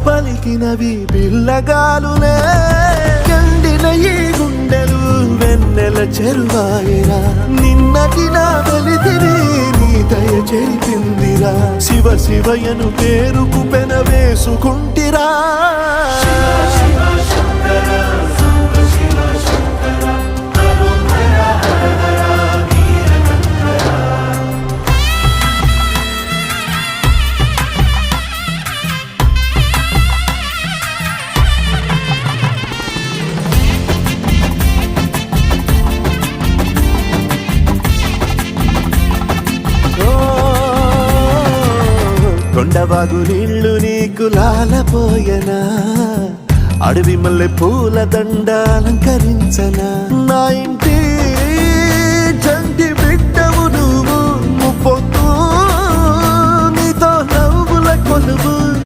పలికినవి పిల్లగాలులే. కండిన ఈ గుండెలు వెన్నెల చెరువాయరా, నిన్నటి నా వెలితిరి నీ దయ చెరిపిందిరా. శివ శివయను పేరుకు పెన వేసుకుంటిరా. కొండవాగు నీళ్లు నీకు లాలపోయనా, అడవి మల్లె పూల దండ అలంకరించనా. నా ఇంటి చంటి బిడ్డవు నువ్వు, ముప్పొద్దు నీతో నవ్వుల కొలువు.